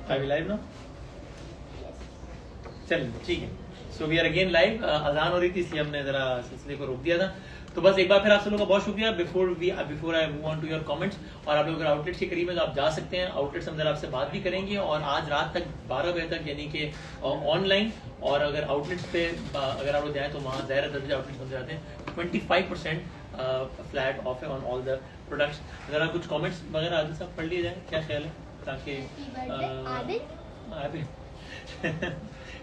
Are we live now? चलिए ठीक है. So we are again live. अजान हो रही थी इसलिए हमने जरा सिलसिले को रोक दिया था. तो बस एक बार फिर आप सब लोगों का बहुत शुक्रिया. Before I move on to your comments, और आप लोग अगर आउटलेट्स के करीब हैं तो आप जा सकते हैं. आउटलेट्स हम जरा आपसे बात भी करेंगे और आज रात तक 12 बजे तक यानी कि ऑनलाइन, और अगर आउटलेट्स पे अगर आप लोग जाएँ तो वहाँ ज़ाहिर 10 बजे आउटलेट्स बंद जाते हैं. 25% फ्लैट ऑफ है ऑन ऑल द प्रोडक्ट्स. जरा कुछ कमेंट्स वगैरह आदिल साहब पढ़ लिए जाए, क्या ख्याल है? ताकि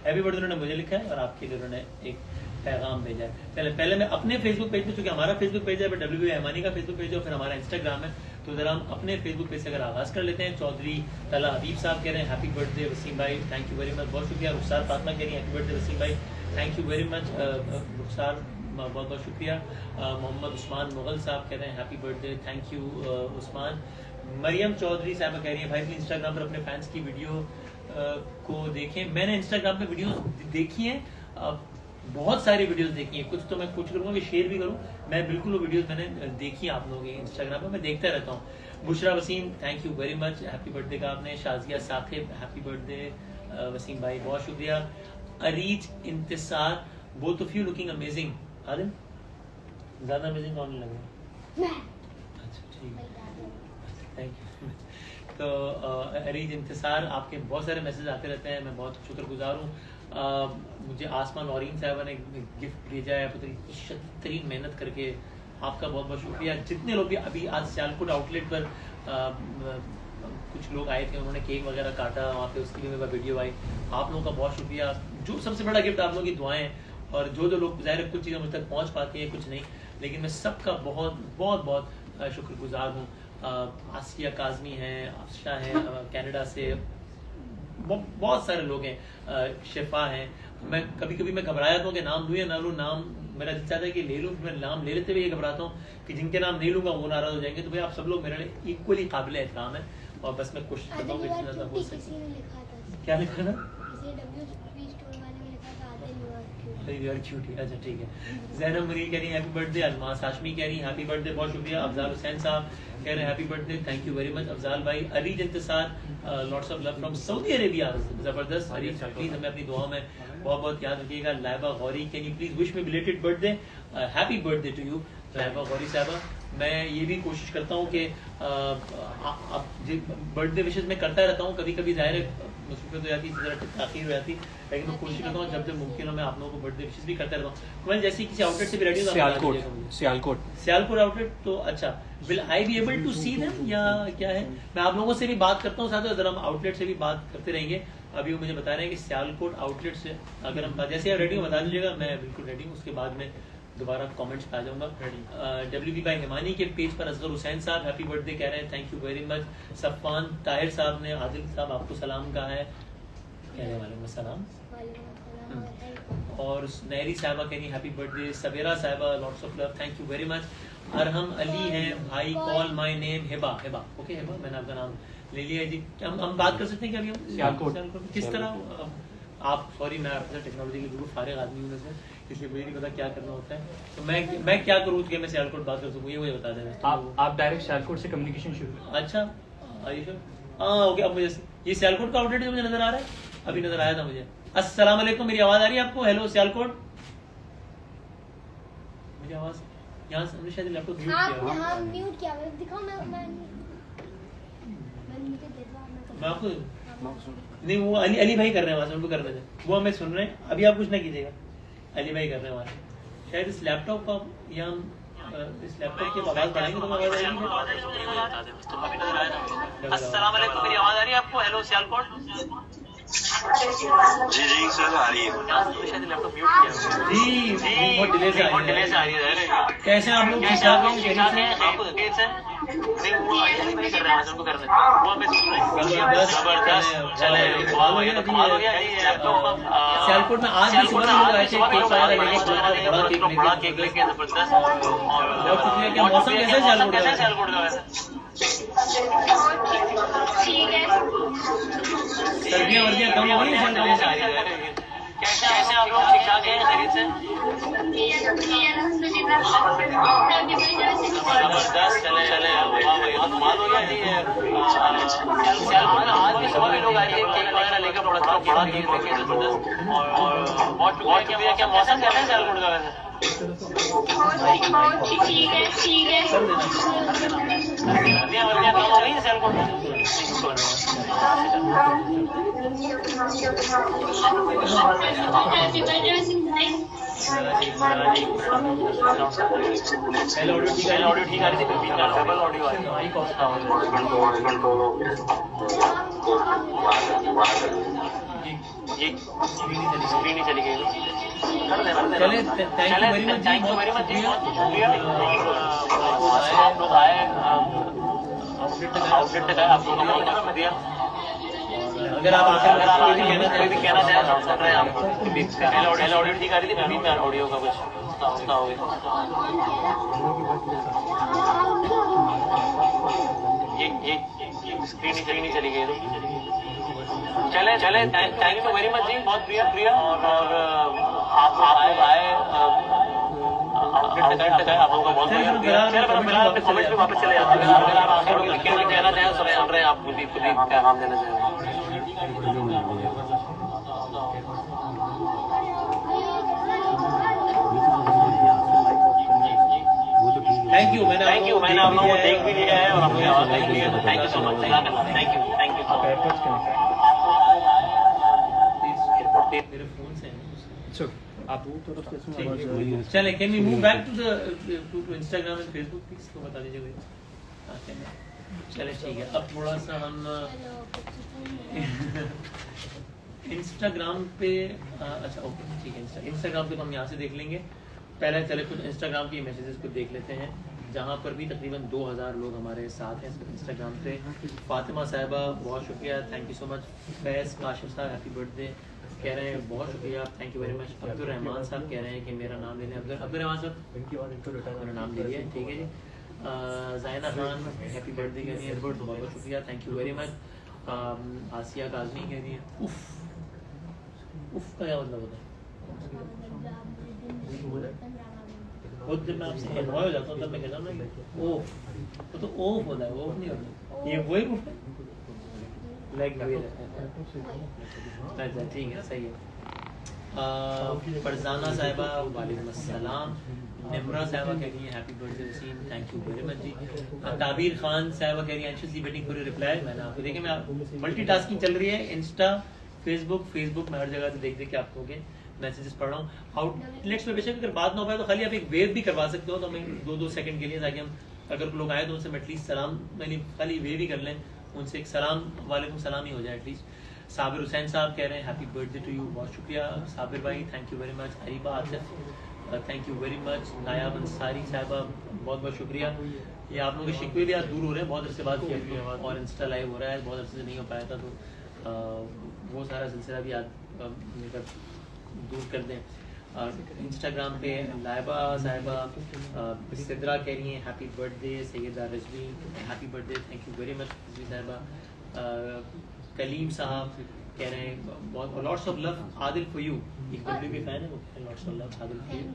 हैप्पी बर्थडे उन्होंने मुझे लिखा है और आपके लिए उन्होंने एक पैगाम भेजा है. पहले मैं अपने फेसबुक पेज पे, चूंकि हमारा फेसबुक पेज है, डब्ल्यू रहमानी का फेसबुक पेज है और फिर हमारा इंस्टाग्राम है, तो जरा हम अपने फेसबुक पेज से अगर आगाज कर लेते हैं. चौधरी तला हबीब साहब कह रहे हैं हैप्पी बर्थडे वसीम भाई, थैंक यू वेरी मच, बहुत शुक्रिया. रुखसार फातिमा कह रही है हैप्पी बर्थडे वसीम भाई, थैंक यू वेरी मच रुखसार, बहुत बहुत शुक्रिया. मोहम्मद उस्मान मुगल साहब कह रहे हैं happy birthday, thank you Usman. Maryam Chaudhry साहब कह रही है भाई प्लीज इंस्टाग्राम पर अपने फैंस की वीडियो को देखें. मैंने इंस्टाग्राम पे वीडियो देखी है, बहुत सारी वीडियोस देखी हैं. कुछ तो मैं कुछ करूँगा कि शेयर भी करूँ. मैं बिल्कुल वो वीडियोस मैंने देखी है आप लोगों के इंस्टाग्राम पे, मैं देखता रहता हूँ. Bushra Wasim thank you very much, happy birthday का आपने. शाजिया साकिब हैप्पी बर्थडे वसीम भाई, बहुत शुक्रिया. Areej Intesar both of you looking amazing. आदिम ज़्यादा अमेजिंग कौन लगे? अच्छा ठीक है, थैंक यू. तो अरीज इंतसार, आपके बहुत सारे मैसेज आते रहते हैं, मैं बहुत शुक्रगुजार हूँ. मुझे आसमान नौरीन साहब ने गिफ्ट भेजा है शदीद तरीन मेहनत करके, आपका बहुत बहुत शुक्रिया. जितने लोग भी अभी आज सियालकोट आउटलेट पर कुछ लोग आए थे, उन्होंने केक वगैरह काटा वहाँ पे, उसके लिए मेरे पास वीडियो आई. आप लोगों का बहुत शुक्रिया. जो सबसे बड़ा गिफ्ट आप लोगों की दुआएं, और जो लोग ज़ाहिर कुछ चीज़ें मुझ तक पहुँच पाती हैं कुछ नहीं, लेकिन मैं सबका बहुत बहुत बहुत शुक्रगुजार हूँ. आसिया काजमी हैं, अफशा हैं कनाडा से, बहुत सारे लोग हैं, शिफा हैं. मैं कभी कभी मैं घबराया था कि नाम लूँ या ना लूँ. नाम मेरा दिल चाहता है कि ले लूँ, मैं नाम ले लेते हुए ये घबराता हूँ कि जिनके नाम नहीं लूँगा वो नाराज हो जाएंगे. तो भाई आप सब लोग मेरे लिए इक्वली काबिल एहतराम है, और बस मैं कोशिश करता हूँ कि जितना ज़्यादा हो सके. क्या लिखा ना? अच्छा ठीक है. ज़ैनब मरीन कह रही है हैप्पी बर्थडे. अलमास हाशमी कह रही है हैप्पी बर्थडे, बहुत शुक्रिया. अफजाल हुसैन साहब कह रहे हैं happy birthday, thank you very much Afzal भाई. Areej Intesar lots of love from Saudi Arabia, जबरदस्त. अरीज प्लीज हमें अपनी दुआ में बहुत बहुत याद रखिएगा. Laiba Gauri can you please wish me belated birthday, happy birthday to you Laiba Gauri साहबा. मैं ये भी कोशिश करता हूँ कि बर्थडे विशेष मैं करता रहता हूँ. कभी कभी ज़ाहिर है मुसीबत हो जाती है, जरा ताख़ीर हो जाती है, लेकिन मैं कोशिश करता हूँ जब जब मुमकिन हो मैं आप लोगों को बर्थडे विशेष भी करता रहता हूँ. मैं जैसे किसी आउटलेट से भी रेडी हूँ, सियालकोट आउटलेट, तो अच्छा will I be able to see them या क्या है? मैं आप लोगों से भी बात करता हूँ साथ, जरा हम आउटलेट से भी बात करते रहेंगे. अभी वो मुझे बता रहे हैं कि सियालकोट आउटलेट से अगर हम जैसे आप रेडी हो बता दीजिएगा, मैं बिल्कुल रेडी हूँ. उसके बाद में दोबारा कमेंट्स पे आ जाऊंगा. डब्ल्यू बी भाई हिमानी के पेज पर असगर हुसैन साहब हैप्पी बर्थडे कह रहे हैं, thank you very much. Safan Tahir साहब ने आदिल साहब आपको सलाम कहा है, कहने वाले में सलाम. और नहरी साहबा कह रही हैप्पी बर्थडे. सवेरा साहबा lots of love, thank you very much. Arham Ali हैं भाई, call my name Hiba. Okay Hiba, मैंने आपका नाम ले लिया जी. हम बात कर सकते हैं कि अभी हम किस तरह आप, सॉरी मैं आपसे टेक्नोलॉजी के बिल्कुल फारिग आदमी हूँ वैसे, इसलिए मुझे नहीं पता क्या करना होता है. तो मैं क्या करूँ कि मैं सियालकोट बात कर सकूँ, ये मुझे बता दें. आप डायरेक्ट सियालकोट से कम्युनिकेशन शुरू. अच्छा आइए. हाँ ओके. अब मुझे ये सियालकोट का आउटलेट मुझे नजर आ रहा है, अभी नजर आया था मुझे. अस्सलाम वालेकुम, मेरी आवाज आ रही है आपको? हेलो सियालकोट, मेरी आवाज यहाँ से शायद लैपटॉप म्यूट किया. दिखाओ. मैं आपको नहीं, वो अली भाई कर रहे हैं वहाँ से, उनको करने दें, वो हमें सुन रहे हैं. अभी आप कुछ ना कीजिएगा, अली भाई कर रहे हैं वहाँ से. शायद इस लैपटॉप का या इस लैपटॉप की आवाज बढ़ाएंगे तो आवाज आएगी. अस्सलाम वालेकुम, मेरी आवाज आ रही है आपको? हेलो सियालकोट. जी सर आ रही है. शायद लैपटॉप म्यूट किया. जी बहुत डिले से आ रही है. कैसे आप लोग? ठीक ठाक हैं? आपको सियालकोट में आज भी सुबह लोग आए थे केक वगैरह बड़ा केक लेके जबरदस्त. बहुत शुक्रिया. क्या मौसम कैसा है सियालकोट का? सर्दियाँ वर्दियाँ कम हो गई हैं? कैसे आप लोग? ठीक ठाक हैं? खैरियत से? जबरदस्त. चले कमाल हो गया जी. आज भी सुबह लोग आए थे थोड़ा सा बड़ा केक लेके जबरदस्त और बहुत शुक्रिया। क्या मौसम कैसा है सियालकोट का वैसे? बहुत ठीक है सर्दियाँ वर्दियाँ कम हो गई हैं सियालकोट में? पहले ऑडियो ठीक आ रही थी, फिर बीच में डबल ऑडियो आ रही है। माइक ऑफ था। ये स्क्रीन ही चली गई। चले थैंक यू वेरी मच जी, बहुत शुक्रिया। आप लोग आए आउटलेट तक आए, आप लोगों ने बहुत दिया। अगर आप कोई भी कहना चाहें सुन रहे हैं आप। पहले ऑडियो ठीक आ रही थी, बीच में ऑडियो का कुछ हो गया। ये स्क्रीन ही चली गई। चले थैंक यू वेरी मच जी, बहुत शुक्रिया। और आप लोग आए आउटलेट तक आए, आप लोगों का बहुत शुक्रिया। फिलहाल कमेंट्स में वापस चले जाते हैं। अगर आप आखिर में कहना चाहें सुन रहे हैं, आप खुद ही पैगाम देना चाहें। थैंक यू, मैंने आप लोगों को देख भी लिया है और आपकी आवाज देख ली है, तो thank you so much. Thank you so much. मेरे फोन से चले, can we move back to Instagram and Facebook please, तो बता दीजिए भाई। चले ठीक है, अब थोड़ा सा हम इंस्टाग्राम पे अच्छा ओके ठीक है, इंस्टाग्राम पे तो हम यहाँ से देख लेंगे। पहले चले कुछ इंस्टाग्राम की मैसेजेस को देख लेते हैं, जहाँ पर भी तकरीबन 2000 लोग हमारे साथ हैं इंस्टाग्राम पे। फातिमा साहिबा बहुत शुक्रिया, थैंक यू सो मच। फैज़ काशिफ साहब हैप्पी बर्थडे कह रहे हैं, बहुत शुक्रिया, thank you very much. Abdul Rahman साहब कह रहे हैं कि मेरा नाम ले लें। अब्दुल रहमान साहब मेरा नाम ले लिया, ठीक है जी। ज़ायना खान हैप्पी बर्थडे कह रही है, बहुत बहुत शुक्रिया, थैंक यू वेरी मच। आसिया काज़मी कह रही है उफ का क्या मतलब होता है? बहुत जब मैं आपसे एनॉय हो जाता हूँ तब मैं कहता हूँ ना ओफ, तो ओफ होता है, ओफ नहीं होता। ये वही उफ है, लाइक अच्छा ठीक है, सही है। फरजाना साहिबा वालेकुम अस्सलाम। निम्रा साहिबा कह रही है happy birthday Wasim, thank you very much जी। ताबीर खान साहिबा कह रही है anxiously waiting for your reply. मैंने आपको देखिए, मैं मल्टीटास्किंग चल रही है, इंस्टा फेसबुक में हर जगह से देख के आप लोगों के मैसेजेस पढ़ रहा हूँ। आउटलेट्स में बेशक अगर बात ना हो पाए तो खाली आप एक वेव भी करवा सकते हो, तो हमें 2-2 सेकंड के लिए, ताकि हम अगर लोग आए तो उनसे एटलीस्ट सलाम, मैंने खाली वेव ही कर लें, उनसे एक सलाम वालेकुम सलाम ही हो जाए एटलीस्ट। साबिर हुसैन साहब कह रहे हैं हैप्पी बर्थडे टू यू, बहुत शुक्रिया साबिर भाई, thank you very much. Hariba Asif thank you very much. Nayab Ansari साहबा बहुत बहुत शुक्रिया। ये आप लोगों के शिकवे भी आज दूर हो रहे हैं, बहुत अरसे बाद किया और इंस्टा लाइव हो रहा है, बहुत अरसे से नहीं हो पाया था, तो वो सारा सिलसिला भी आज दूर कर दें। इंस्टाग्राम पे लाइबा साहिबा सिद्रा कह रही हैं happy birthday. Syeda Rizvi happy birthday, thank you very much Rizvi साहिबा। कलीम साहब कह रहे हैं बहुत lots of love Adil for you, एक डब्ल्यू के फैन है वो, lots of love Adil for you,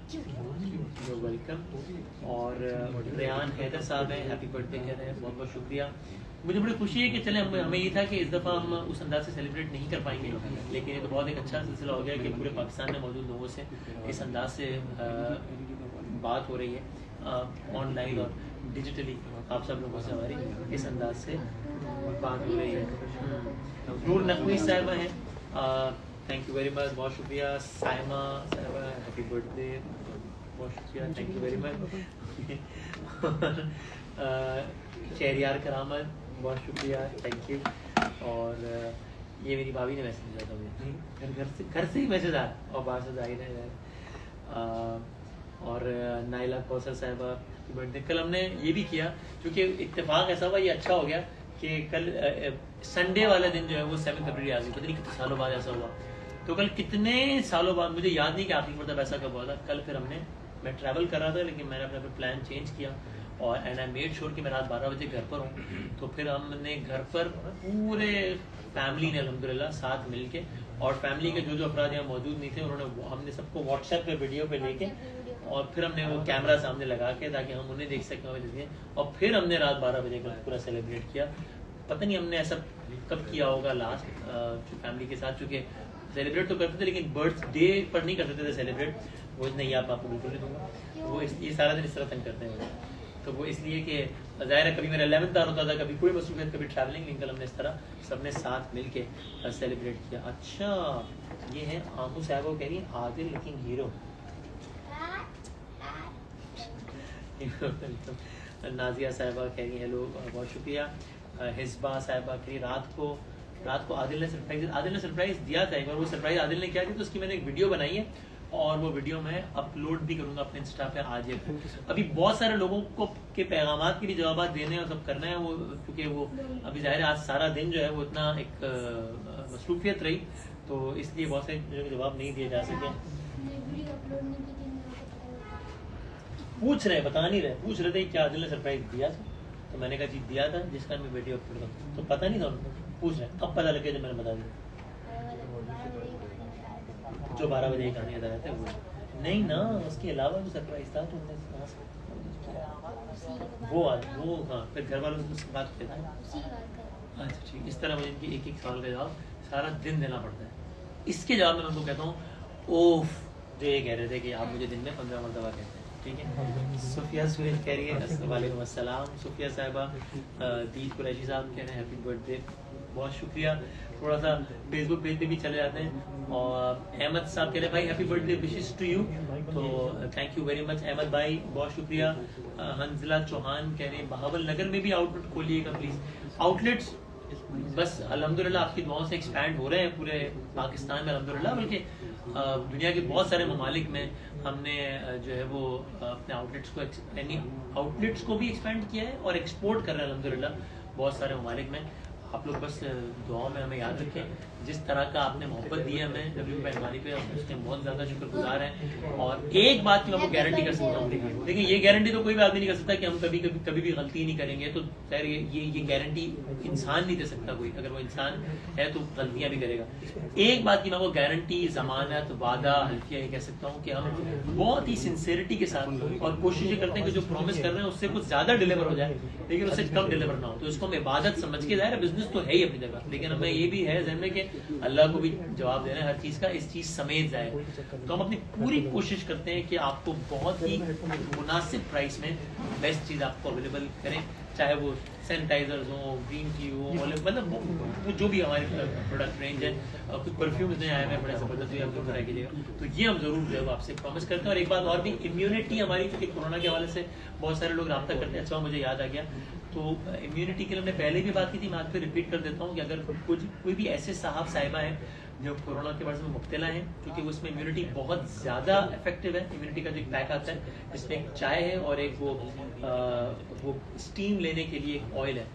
welcome. और रेहान हैदर साहब हैं हैप्पी बर्थडे कह रहे हैं, बहुत बहुत शुक्रिया। मुझे बड़ी खुशी है कि चले हमें ये था कि इस दफ़ा हम उस अंदाज से सेलिब्रेट नहीं कर पाएंगे, लेकिन ये तो बहुत एक अच्छा सिलसिला हो गया कि पूरे पाकिस्तान में मौजूद लोगों से इस अंदाज से बात हो रही है, ऑनलाइन और डिजिटली आप सब लोगों से हमारी इस अंदाज से बात हो रही है। नूर नकवी साहिबा हैं, थैंक यू वेरी मच, बहुत शुक्रिया। साइमा साहिबा हैप्पी बर्थडे, बहुत शुक्रिया, thank you very much. Shahryar Karamat बहुत शुक्रिया, थैंक यू। और ये मेरी भाभी ने मैसेज भेजा था मुझे, घर से ही मैसेज आया और बाहर से जाहिर है। और नाइला कौसर साहिबा की बर्थडे कल हमने ये भी किया, क्योंकि इत्तेफाक ऐसा हुआ, ये अच्छा हो गया कि कल संडे वाले दिन जो है वो 7 फरवरी आ गई, पता नहीं कितने सालों बाद ऐसा हुआ। तो कल कितने सालों बाद, मुझे याद नहीं कि आखिरी मतलब ऐसा कब हुआ था। कल फिर मैं ट्रैवल कर रहा था, लेकिन मैंने अपना प्लान चेंज किया और एंड आई मेड श्योर कि मैं रात 12 बजे घर पर हूँ। तो फिर हमने घर पर पूरे फैमिली ने अल्हम्दुलिल्लाह साथ मिल के, और फैमिली के जो अफराद यहाँ मौजूद नहीं थे उन्होंने हमने सबको व्हाट्सएप पे वीडियो पे लेके, और फिर हमने वो कैमरा सामने लगा के ताकि हम उन्हें देख सकें, और फिर हमने रात 12 बजे का पूरा सेलिब्रेट किया। पता नहीं हमने ऐसा कब किया होगा लास्ट फैमिली के साथ, चूँकि सेलिब्रेट तो करते थे लेकिन बर्थडे पर नहीं करते थे सेलिब्रेट। वो नहीं, आप आपको बिल्कुल नहीं दूंगा, वो ये सारा दिन इस तरह तंग करते हैं मुझे। तो वो इसलिए कि ज़ाहिर है कभी मेरा 11th आर होता था, कभी कोई मसरूफियत, कभी ट्रैवलिंग, निकल हमने इस तरह सबने साथ मिल के सेलिब्रेट किया। अच्छा ये है आंखों साहब कह रही है आदिल लुकिंग हीरो। नाजिया साहिबा कह रही हेलो, बहुत शुक्रिया। हिस्बा साहिबा कह रही रात को आदिल ने सरप्राइज दिया था एक बार। वो सरप्राइज आदिल ने क्या किया तो उसकी मैंने एक वीडियो बनाई है और वो वीडियो मैं अपलोड भी करूंगा अपने इंस्टा पे आज। अभी बहुत सारे लोगों को के पैगामात के लिए जवाब देने और सब करना है वो, क्योंकि वो अभी ज़ाहिर आज सारा दिन जो है वो इतना एक मसरूफियत रही, तो इसलिए बहुत से जवाब नहीं दिए जा सके। पूछ रहे बता नहीं रहे, पूछ रहे थे क्या आदिल ने सरप्राइज दिया था, तो मैंने कहा जी दिया था जिसका मैं वीडियो अपलोड करूँ, तो पता नहीं था उनको। पूछ रहे कब पता लगे जब मैंने बता दिया, जो 12 बजे कहानी बता रहे थे वो नहीं ना, उसके अलावा जो सरप्राइज था तो वो हाँ, फिर घर वालों से उससे बात किया था। अच्छा ठीक, इस तरह मुझे इनकी एक सवाल का जवाब सारा दिन देना पड़ता है। इसके जवाब में मैं उनको कहता हूँ ओफ, जो ये कह रहे थे कि आप मुझे दिन में 15 मरतबा कहते हैं, ठीक है। सुफिया सुरेश कह रही है वालेकुम अस्सलाम। सुफिया साहिबा, दीद कुरैशी साहब कह रहे हैं हैप्पी बर्थडे, बहुत शुक्रिया। थोड़ा सा फेसबुक पेज पे भी चले जाते हैं। और अहमद साहब कह रहे हैं भाई happy birthday wishes to you, तो thank you very much Ahmed भाई, बहुत शुक्रिया। हंजला चौहान कह रहे हैं बहावल नगर में भी आउटलेट खोलिएगा प्लीज। आउटलेट्स बस अल्हम्दुलिल्लाह आपकी दुआओं से एक्सपैंड हो रहे हैं पूरे पाकिस्तान में अल्हम्दुलिल्लाह, बल्कि दुनिया के बहुत सारे ममालिक में हमने जो है वो अपने आउटलेट्स को भी एक्सपेंड किया है और एक्सपोर्ट कर रहे हैं अल्हम्दुलिल्लाह बहुत सारे ममालिक में। आप लोग बस दुआओं में हमें याद रखें, जिस तरह का आपने मोहब्बत दी है हमें डब्ल्यू पैनवानी पे, उसके बहुत ज़्यादा शुक्रगुजार हैं। और एक बात की मैं आपको गारंटी कर सकता हूँ, लेकिन ये गारंटी तो कोई भी आदमी नहीं कर सकता कि हम कभी भी गलती नहीं करेंगे, तो खैर ये गारंटी इंसान नहीं दे सकता कोई, अगर वो इंसान है तो गलतियाँ भी करेगा। एक बात की मैं आपको गारंटी, जमानत, वादा, हल्फिया ये कह सकता हूँ कि हम बहुत ही सिंसियरिटी के साथ और कोशिश करते हैं कि जो प्रॉमिस कर रहे हैं उससे कुछ ज़्यादा डिलीवर हो जाए, लेकिन उससे कम डिलीवर ना हो, तो इसको हम इबादत समझ के जाए। बिजनेस तो है ही अपनी जगह, लेकिन हमें ये भी है जहन में कि अल्लाह को भी जवाब देना है हर चीज़ का, इस चीज़ समेत जाए। तो हम अपनी पूरी कोशिश करते हैं कि आपको बहुत ही मुनासिब प्राइस में बेस्ट चीज़ आपको अवेलेबल करें, चाहे वो सैनिटाइजर्स हो, ग्रीन टी हो, मतलब वो जो भी हमारे प्रोडक्ट रेंज है। कुछ परफ्यूम्स नए आए हैं बड़े ज़बरदस्त, भी आप लोग ट्राई कीजिएगा, तो ये हम ज़रूर जो है आपसे प्रॉमिस करते हैं। और एक बात और भी, इम्यूनिटी हमारी, क्योंकि कोरोना के हवाले से बहुत सारे लोग रब्ता करते हैं, अच्छा मुझे याद आ गया, तो इम्यूनिटी के लिए हमने पहले भी बात की थी, मैं आज फिर रिपीट कर देता हूँ कि अगर कोई भी ऐसे साहब साहिबा हैं जो कोरोना के बारे में मुब्तला हैं, क्योंकि उसमें इम्यूनिटी बहुत ज़्यादा इफेक्टिव है। इम्यूनिटी का जो एक पैक आता है जिसमें एक चाय है और एक वो स्टीम लेने के लिए एक ऑयल है,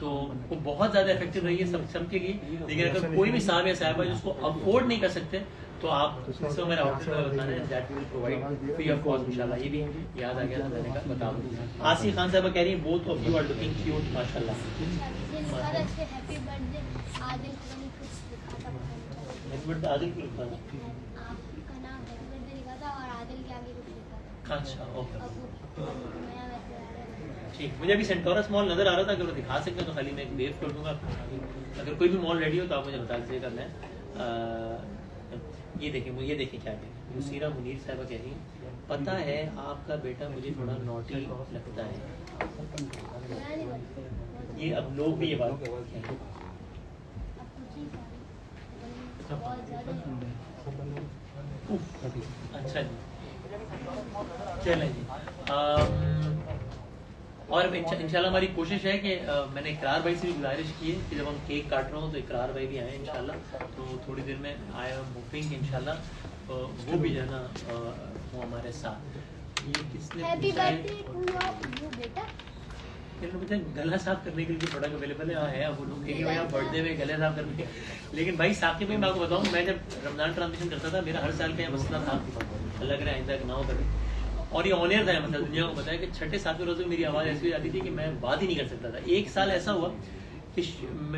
तो वो बहुत ज़्यादा इफेक्टिव रही है सब के लिए। लेकिन अगर कोई भी साहब या साहिबा जिसको अफोर्ड नहीं कर सकते, तो आप इसको मेरा ऑप्शन बताना है, that will provide free of cost इंशाल्लाह। ये भी याद आ गया था मैंने कहा बता दूँ। आसिफ खान साहब कह रही है both of you are looking cute माशाल्लाह। हैप्पी बर्थडे आदिल को कुछ लिखा था, हैप्पी बर्थडे आदिल को लिखा था, आपका नाम हैप्पी बर्थडे लिखा था और आदिल के आगे कुछ लिखा था। अच्छा ओके नया ठीक। मुझे अभी सेंटोरस मॉल नजर आ रहा था, अगर वो दिखा सकते तो खाली मैं एक वेव कर दूंगा। अगर कोई भी मॉल रेडी हो तो आप मुझे बता दीजिएगा। मैं ये देखें क्या है। मुसीरा मुनीर साहबा कह रही है पता है आपका बेटा मुझे थोड़ा नॉटी लगता है। ये अब लोग भी ये बात कहें। अच्छा जी, चलें जी। और इंशाल्लाह हमारी कोशिश है कि मैंने इकरार भाई से भी गुजारिश की है कि जब हम केक काट रहे हो तो इकरार भाई भी आए इंशाल्लाह, तो थोड़ी देर में आए हम होपिंग इंशाल्लाह वो भी जो है ना वो हमारे साथ। ये किसने हैप्पी बर्थडे टू योर बेटा। गला साफ करने के लिए प्रोडक्ट अवेलेबल है, वो लोग कहेंगे भाई आप बर्थडे में गले साफ करने के, लेकिन भाई साकिब भाई मैं आपको बताऊँ, मैं जब रमजान ट्रांजिशन करता था मेरा हर साल का यह मसला था, अल्लाह करे आइंदा ना हो कभी। और ये ऑनियर था, मतलब दुनिया को पता है कि छठे सातवें रोज़ में मेरी आवाज़ ऐसी हो जाती थी कि मैं बात ही नहीं कर सकता था। एक साल ऐसा हुआ कि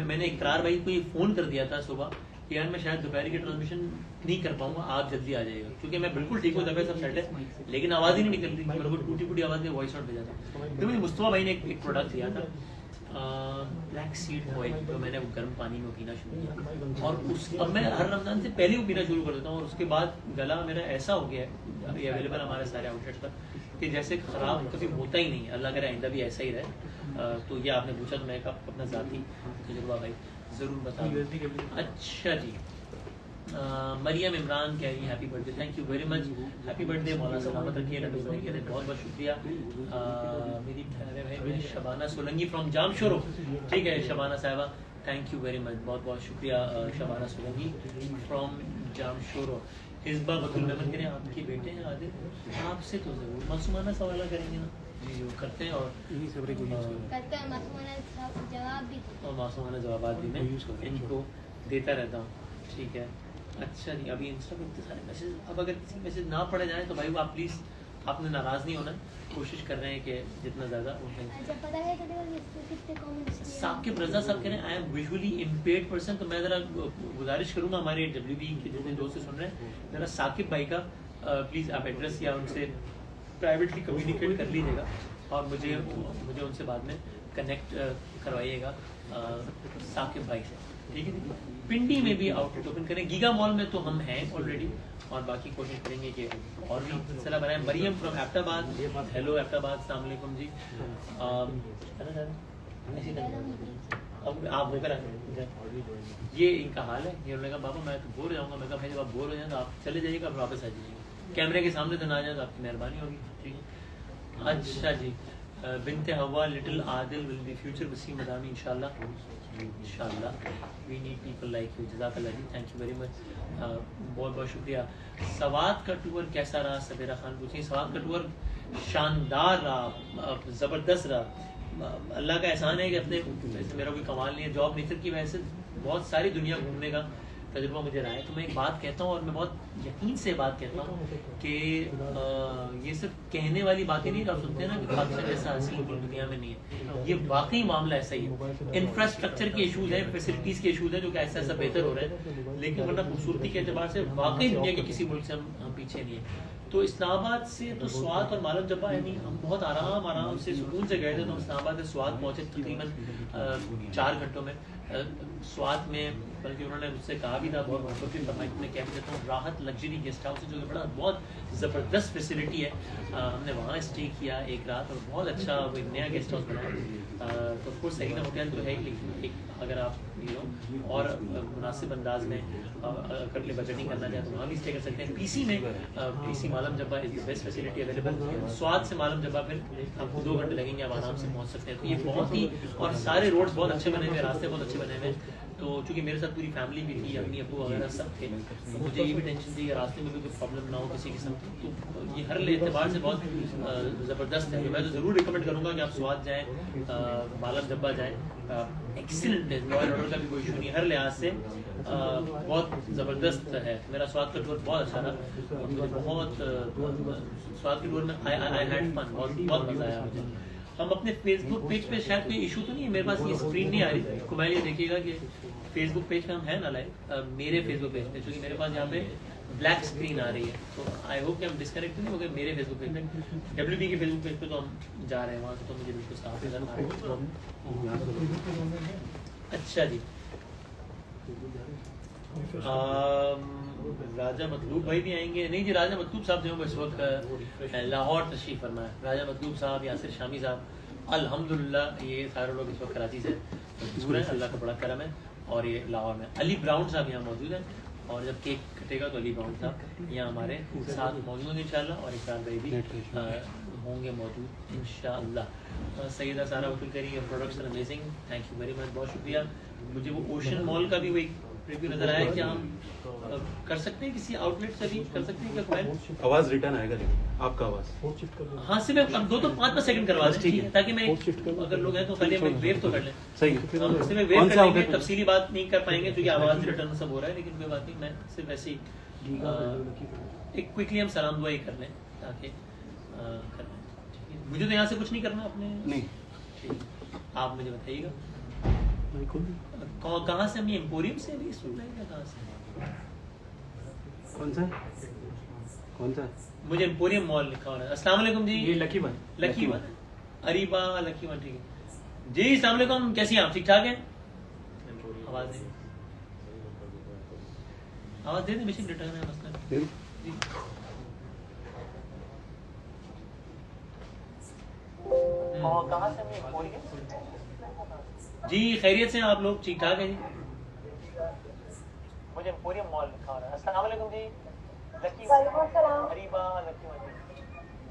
मैंने इकरार भाई को ये फ़ोन कर दिया था सुबह कि यार मैं शायद दोपहर की ट्रांसमिशन नहीं कर पाऊंगा, आप जल्दी आ जाइएगा, क्योंकि मैं बिल्कुल ठीक हूँ, तबियत सब सेट है, लेकिन आवाज़ ही नहीं निकल रही, मेरे को टूटी फूटी आवाज़ में वॉइस नोट भेजा था। तो मुझे मुस्तफा भाई ने एक प्रोडक्ट दिया था, ब्लैक सीड ऑयल, तो मैंने वो गर्म पानी में पीना शुरू किया और उस अब मैं हर रमज़ान से पहले वो पीना शुरू कर देता हूँ और उसके बाद गला मेरा ऐसा हो गया है, अभी अवेलेबल हमारे सारे आउटलेट्स पर, कि जैसे ख़राब कभी होता ही नहीं। अल्लाह करे आइंदा भी ऐसा ही रहे। तो ये आपने पूछा तो मैं अपना ज़ाती तजुर्बा भाई ज़रूर बताऊँ। अच्छा जी, मरियम इमरान कह रही है happy birthday, thank you very much, happy birthday, मौला सलामत रखिए, लड्डू बने के लिए बहुत बहुत शुक्रिया। मेरी प्यारे भाई शबाना सोलंकी फ्रॉम जामशोरो, ठीक है शबाना साहिबा, थैंक यू वेरी मच, बहुत बहुत शुक्रिया शबाना सोलंकी फ्रॉम जामशोरो। हिस्बा बतुल मेमन करें आपके बेटे हैं आदिल, आपसे तो ज़रूर मासूमाना सवाल करेंगे ना जी, जो करते हैं और करते हैं मासूमाना जवाब भी, और मासूमाना जवाब भी मैं इनको देता रहता हूँ, ठीक है। अच्छा जी, अभी इंस्टा पे इतने सारे मैसेज, अब अगर किसी मैसेज ना पढ़े जाए तो भाई वो आप प्लीज़, आपने नाराज़ नहीं होना, कोशिश कर रहे हैं कि जितना ज़्यादा अच्छा पता है कितने कमेंट्स साकिब रजा साहब कह रहे हैं I am visually impaired person, तो मैं ज़रा गुजारिश करूँगा हमारे WB के जितने दोस्त सुन रहे हैं, ज़रा साकिब भाई का प्लीज़ आप एड्रेस या उनसे प्राइवेटली कम्युनिकेट कर लीजिएगा और मुझे उनसे बाद में कनेक्ट करवाइएगा साकिब भाई से, ठीक है। पिंडी में भी आउटलेट ओपन करें, गीगा मॉल में तो हम हैं ऑलरेडी और बाकी कोशिश करेंगे कि और भी सिलसिला बनाएं। मरियम फ्रॉम एबटाबाद, हेलो एबटाबाद, अस्सलाम वालेकुम जी। अब आप होकर ये इनका हाल है, ये उन्होंने कहा बाबा मैं तो बोर हो जाऊँगा, मैं कहा भाई जब आप बोर हो जाए तो आप चले जाइएगा, आप वापस आ जाइएगा, कैमरे के सामने तो ना आ जाए तो आपकी मेहरबानी होगी, ठीक है। अच्छा जी, Binte Hawa little Adil will be future Wasim मदामी इंशाल्लाह, we need people like you, जज़ाकल्लाह जी, थैंक यू वेरी मच, बहुत बहुत शुक्रिया। सवात का टूर कैसा रहा, सबेरा खान पूछिए। सवात का टूर शानदार रहा, ज़बरदस्त रहा, अल्लाह का एहसान है कि अपने वैसे मेरा कोई कमाल नहीं है, जॉब नेचर की वजह से बहुत सारी दुनिया घूमने का तजुर्बा मुझे रहा है। तो मैं एक बात कहता हूँ और मैं बहुत यकीन से बात कहता हूँ कि ये सिर्फ कहने वाली बातें नहीं, आप सुनते हैं ना कि पाकिस्तान जैसा हसीन मुल्क दुनिया में नहीं है, ये वाकई मामला ऐसा ही है। इंफ्रास्ट्रक्चर के इशूज़ हैं, फैसिलिटीज़ के इशूज़ हैं जो कि ऐसा ऐसा बेहतर हो रहे हैं, लेकिन वरना खूबसूरती के अतबार से वाकई दुनिया के किसी मुल्क से हम पीछे नहीं है। तो इस्लामाबाद से तो स्वात और मालम जब्बा यानी हम बहुत आराम से सुकून से गए थे, तो इस्लामाबाद से स्वात पहुँचे तकरीबन 4 घंटों में। स्वात में बल्कि उन्होंने मुझसे कहा भी था, बहुत मोहब्बत भी फरमाई, मैं कह भी देता हूँ, राहत लग्जरी गेस्ट हाउस है जो कि बड़ा बहुत ज़बरदस्त फैसिलिटी है। हमने वहाँ स्टे किया एक रात और बहुत अच्छा वो एक नया गेस्ट हाउस बनाया। तो ऑफकोर्स सहीना होटल तो है ही, लेकिन एक अगर आप और मुनासिब अंदाज में अगर बजटिंग करना चाहें तो वहाँ भी स्टे कर सकते हैं। PC में PC Malam Jabba is the best facility available. स्वाद से मालम जब्बा फिर आपको 2 घंटे लगेंगे, आप आराम से पहुँच सकते हैं। तो ये बहुत ही, और सारे रोड्स बहुत अच्छे बने हुए, रास्ते बहुत अच्छे बने हुए। तो चूँकि मेरे साथ पूरी फैमिली भी थी, अम्मी अब्बू वगैरह सब थे, तो मुझे ये भी टेंशन थी कि रास्ते में भी कोई प्रॉब्लम ना हो किसी किस्म की। तो ये हर एतबार से बहुत ज़बरदस्त है। मैं तो ज़रूर रिकमेंड करूँगा कि आप स्वाद जाएँ, मालम जब्बा जाएँ, एक्सीलेंट है, लॉयल ऑर्डर का भी कोई इशू नहीं, हर लिहाज से बहुत ज़बरदस्त है। मेरा स्वाद का टूर बहुत अच्छा रहा और मुझे बहुत स्वाद के टूर में आई हैड फन, बहुत मज़ा आया मुझे। हम अपने फेसबुक पेज पे शायद कोई इशू तो नहीं है, मेरे पास ये स्क्रीन नहीं आ रही, कुमाइल ये देखिएगा कि फेसबुक पेज पे हम हैं ना लाइव, मेरे फेसबुक पेज पे, क्योंकि मेरे पास यहाँ पे ब्लैक स्क्रीन आ रही है, तो आई होप कि हम डिस्कनेक्ट नहीं हो गए। मेरे फेसबुक पेज पे, WB के फेसबुक पेज पे तो हम जा रहे हैं वहाँ से, तो मुझे बिल्कुल साफ नजर आ रहा है। अच्छा जी, राजा मतलूब भाई भी आएंगे? नहीं जी, राजा मतलूब साहब जो इस वक्त लाहौर तशरीफ फरमा है। राजा मतलूब साहब, यासिर शामी साहब, अल्हम्दुलिल्लाह ये सारे लोग इस वक्त कराची से दूर हैं, अल्लाह का बड़ा करम है। और ये लाहौर में अली ब्राउन साहब यहाँ मौजूद हैं, और जब केक कटेगा तो अली ब्राउन साहब यहाँ हमारे साथ मौजूद होंगे इंशाल्लाह, और इकरार भाई भी होंगे मौजूद इंशाल्लाह। सैयदा सारा वकील करी, products amazing, thank you very much, बहुत शुक्रिया। मुझे वो ओशन मॉल का भी वो एक रिव्यू नजर आया, क्या हम कर सकते हैं किसी आउटलेट से भी कर सकते हैं क्या? कमेंट आवाज रिटर्न आएगा लेकिन आपका आवाज हाँ से मैं अब 2 तो 5 सेकंड करवा दें, ठीक है, ताकि मैं अगर लोग हैं तो खाली हम वेव तो कर लें। सही हम इससे में वेव कर लेंगे, तफसीली बात नहीं कर पाएंगे क्योंकि आवाज रिटर्न सब हो रहा है, लेकिन कोई बात नहीं, मैं सिर्फ ऐसे ही एक क्विकली हम सलाम दुआ ही कर लें ताकि कर लें, ठीक है। मुझे तो यहाँ से कुछ नहीं करना अपने, नहीं ठीक, आप मुझे बताइएगा कहाँ से? हम ये एम्पोरियम से भी सुन रहे हैं, कहाँ से? कौन सा? मुझे एम्पोरियम मॉल लिखा हो रहा है। अस्सलाम वालेकुम जी। ये lucky one Areeba lucky one, ठीक है। जी अस्सलाम वालेकुम, कैसी हैं आप? ठीक ठाक हैं? आवाज दे, आवाज दे, बेसिक डेटा है मसला जी। और कहाँ से मैं बोलिए? जी खैरियत से हैं आप लोग? ठीक ठाक है जी। मुझे एम्पोरियम मॉल लिखा हो रहा है। अस्सलाम वालेकुम जी। लकी वालेकुम सलाम। हरीबा लकी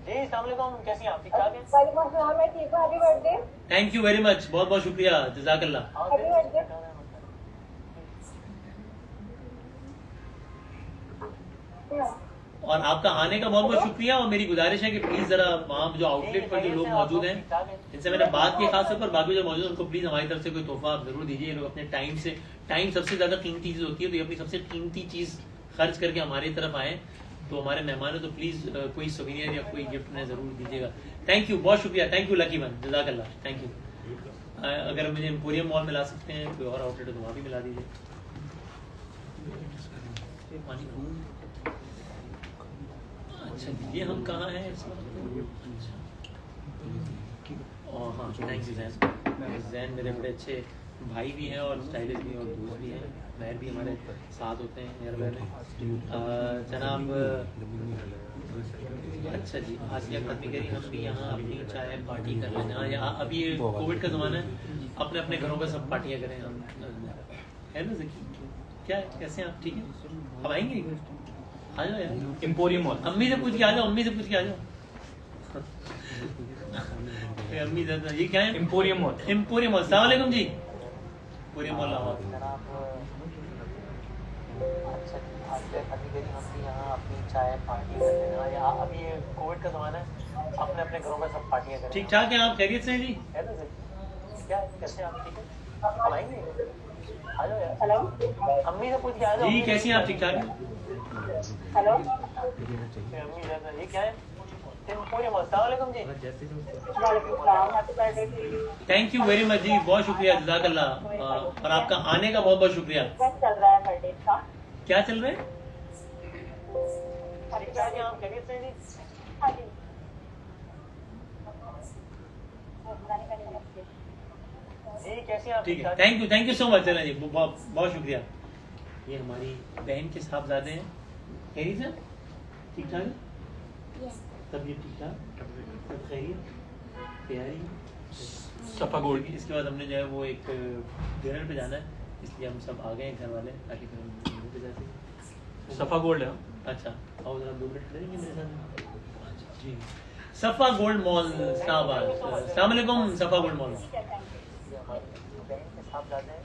जी अस्सलाम वालेकुम, कैसी हैं आप? ठीक ठाक हैं? वालेकुम सलाम, मैं ठीक हूँ। Happy birthday. Thank you very much, बहुत बहुत शुक्रिया, जजाकल्लाह। और हैप्पी बर्थडे। और आपका आने का बहुत बहुत शुक्रिया, और मेरी गुजारिश है कि प्लीज जरा वहाँ जो आउटलेट पर जो लोग मौजूद हैं जिनसे मैंने बात की, खास तौर पर बाकी जो मौजूद हैं उनको प्लीज हमारी तरफ से कोई तोहफा आप जरूर दीजिए। ये लोग अपने टाइम से, टाइम सबसे ज्यादा कीमती चीज होती है, तो ये अपनी सबसे कीमती चीज खर्च करके हमारी तरफ आए तो हमारे मेहमान है, तो प्लीज कोई सोवेनियर या कोई गिफ्ट उन्हें जरूर दीजिएगा। थैंक यू, बहुत शुक्रिया, थैंक यू लकी वन, जजाकल्लाह, थैंक यू। अगर मुझे एम्पोरियम मॉल मिला सकते हैं, कोई और आउटलेट है तो वहाँ भी मिला दीजिए। पानी खूब। अच्छा ये हम कहाँ हैं इस वक्त? और हाँ थैंक यू जैन, जैन मेरे बड़े अच्छे भाई भी हैं और स्टाइलिस्ट भी हैं और दोस्त भी हैं, महर भी हमारे साथ होते हैं यार बहन। जनाब अच्छा जी, आसिया खत्मी करी, हम भी यहाँ अपनी चाय पार्टी कर रहे हैं। हाँ यहाँ अभी ये कोविड का ज़माना है, अपने अपने घरों पर सब पार्टियाँ करें हम, है ना ज़की? क्या है, कैसे हैं आप? ठीक है, अब आएंगे? आ जाओ यार, एम्पोरियम मॉल। अम्मी से पूछ के आ जाओ, अम्मी से पूछ के आ जाओ। अम्मी दादा ये क्या है? Emporium mall. Emporium mall. अस्सलाम वालेकुम जी। एम्पोरियम मॉल आओ। जनाब अच्छा जी, आसिया खत्मी करी, हम भी यहाँ अपनी चाय पार्टी कर रहे हैं। यहाँ अभी ये कोविड का ज़माना है, अपने अपने घरों में सब पार्टियाँ करें। ठीक ठाक है आप? खैरियत से हैं जी? है ना सर? क्या कैसे आप? ठीक है, आप आएंगे? आ जाओ यार। हेलो अम्मी से पूछ के आ जाओ। जी कैसी हैं आप? ठीक ठाक हैं? हेलो। अम्मी ज़रा ये क्या है? Emporium mall. अस्सलाम वालेकुम जी। वालेकुम सलाम, happy birthday to you. Thank you very much जी, बहुत शुक्रिया, जज़ाकल्लाह। और आपका आने का बहुत बहुत शुक्रिया। कैसे चल रहा है बर्थडे का? क्या चल रहा है? ठीक है जी, आप खैरियत से हैं जी? हाँ जी। जी कैसे हैं आप? ठीक है, थैंक यू सो मच। चलें जी, बहुत बहुत शुक्रिया। ये हमारी बहन के साहबजादे हैं, खैरियत से? ठीक ठाक है? Yes. तबीयत ठीक ठाक? सब खैरियत? तैयारी? सफा गोल्ड। इसके बाद हमने जो है वो एक डिनर पे जाना है, इसलिए हम सब आ गए हैं घर वाले, ताकि फिर हम डिनर पे जा सकें। सफा गोल्ड है। अच्छा आओ जरा 2 मिनट ठहरेंगे मेरे साथ? अच्छा जी, सफ़ा गोल्ड मॉल इस्लामाबाद। अस्सलाम वालेकुम, सफ़ा गोल्ड मॉल। ये हमारी बहन के साथ जाते हैं।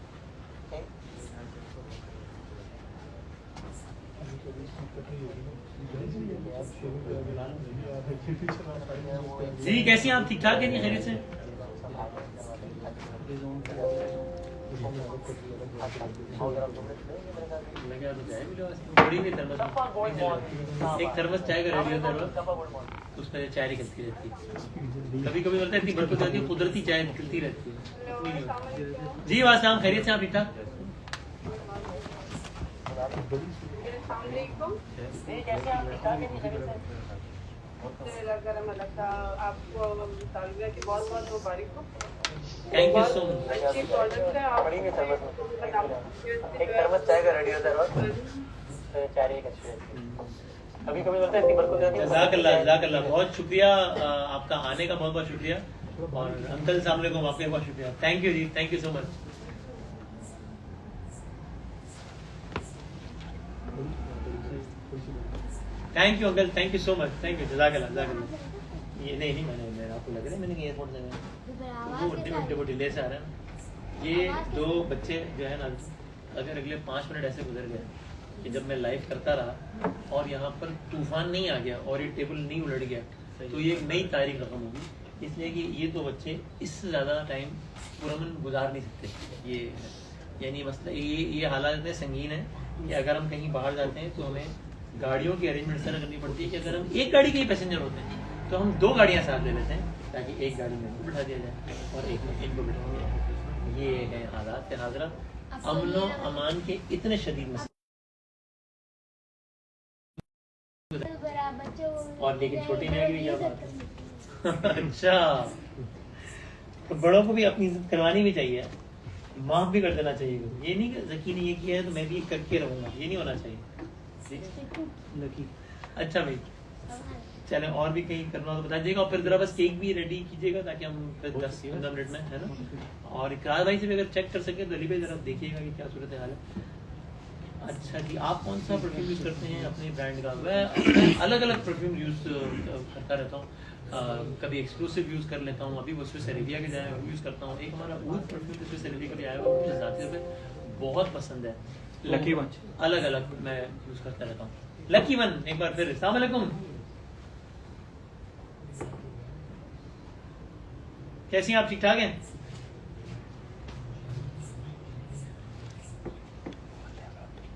जी कैसी हैं आप? ठीक ठाक है जी? खैरियत से? लगे तो चाय भी लो, थोड़ी नहीं थर्मस में। एक थर्मस चाय का रेडी होता है, उसमें चाय निकलती रहती है। कभी कभी बोलते हैं इतनी बरकत होती है, कुदरती चाय निकलती रहती है। जी वास्सलाम, खैरियत से आप? ठीक ठाक? जी कैसे हैं आप? ठीक ठाक है जी? खैरियत से? आपको सालगिरह की बहुत बहुत मुबारक हो। Thank you so much. अच्छी प्रोडक्ट है आप। पढ़ेंगे थर्मस में। एक थर्मस चाय का रेडी होता है, तो चाय एक अच्छी रहती है। कभी कभी बोलते हैं इतनी बरकत होती है। जज़ाकल्लाह, जज़ाकल्लाह, बहुत शुक्रिया, आपका आने का बहुत बहुत शुक्रिया। और अंकल अस्सलाम वालेकुम, आपका बहुत शुक्रिया। थैंक यू जी, thank you so much. Thank you uncle, thank you so much, thank you, जज़ाकल्लाह, जज़ाकल्लाह। ये नहीं मैंने आपको लग रहा है मैंने एयरपोर्ट से वो डिले से आ रहा है। ये 2 बच्चे जो है ना, अगर अगले 5 मिनट ऐसे गुजर गए कि जब मैं लाइव करता रहा और यहाँ पर तूफान नहीं आ गया और ये टेबल नहीं उलट गया, तो ये एक नई तारीख रकम होगी। इसलिए कि ये 2 बच्चे इससे ज़्यादा टाइम पुरअमन गुजार नहीं सकते। ये यानी मसला ये हालात इतने संगीन है कि अगर हम कहीं बाहर जाते हैं तो हमें गाड़ियों की अरेंजमेंट तरह करनी पड़ती है कि अगर हम एक गाड़ी के ही पैसेंजर होते हैं तो हम 2 गाड़ियाँ साथ ले लेते हैं, ताकि एक गाड़ी में बिठा दिया जाए और एक में इनको बिठा दिया जाए। ये है हालात के हाजरा, अमन व अमान के इतने शदीद मसले। और लेकिन छोटी नहीं आ गई क्या बात है? अच्छा तो बड़ों को भी अपनी इज्जत करवानी भी चाहिए, माफ भी कर देना चाहिए। ये नहीं कि ज़की ने ये किया है तो मैं भी करके रहूंगा, ये नहीं होना चाहिए। ठीक है लकी। अच्छा भाई चले, और भी कहीं करना हो तो बता दीजिएगा, और फिर जरा बस केक भी रेडी कीजिएगा ताकि हम 10-15 मिनट में, है ना। और इकरार भाई से भी अगर चेक कर सके तो अली भाई जरा देखिएगा कि क्या सूरत हाल है। अच्छा जी, आप कौन सा परफ्यूम यूज़ करते हैं अपने ब्रांड का? मैं अलग अलग परफ्यूम यूज़ करता रहता हूँ, कभी एक्सक्लूसिव यूज़ कर लेता हूँ, अभी वो स्विस अरेबिया के जाए यूज़ करता हूँ। एक हमारा ऊद परफ्यूम स्विस अरेबिया का भी आया हुआ, मुझे ज़ाती पे बहुत पसंद है। लकी वन अलग अलग मैं यूज़ करता रहता हूँ। लकी वन एक बार फिर अस्सलाम वालेकुम, कैसी हैं आप? ठीक ठाक हैं?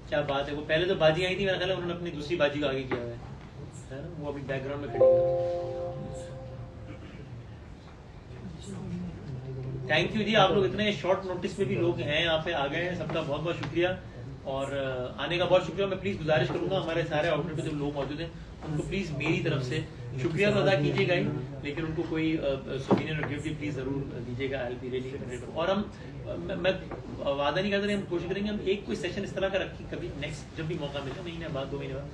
क्या बात है। वो पहले तो बाजी आई थी, मेरा ख्याल है उन्होंने अपनी दूसरी बाजी को आगे किया हुआ है ना, वो अभी बैकग्राउंड में खड़ी है। थैंक यू जी, आप लोग इतने शॉर्ट नोटिस पे भी लोग हैं यहाँ पे आ गए हैं, सबका बहुत बहुत शुक्रिया और आने का बहुत शुक्रिया। मैं प्लीज गुजारिश करूंगा हमारे सारे आउटलेट पे जो लोग मौजूद हैं उनको प्लीज मेरी तरफ से शुक्रिया तो अदा कीजिएगा ही, लेकिन उनको कोई सोवेनियर और गिफ्ट भी प्लीज जरूर दीजिएगा। I will be really grateful. और मैं वादा नहीं कर रहे, हम कोशिश करेंगे हम एक कोई सेशन इस तरह का रखें कभी नेक्स्ट जब भी मौका मिले, महीने बाद 2 महीने बाद,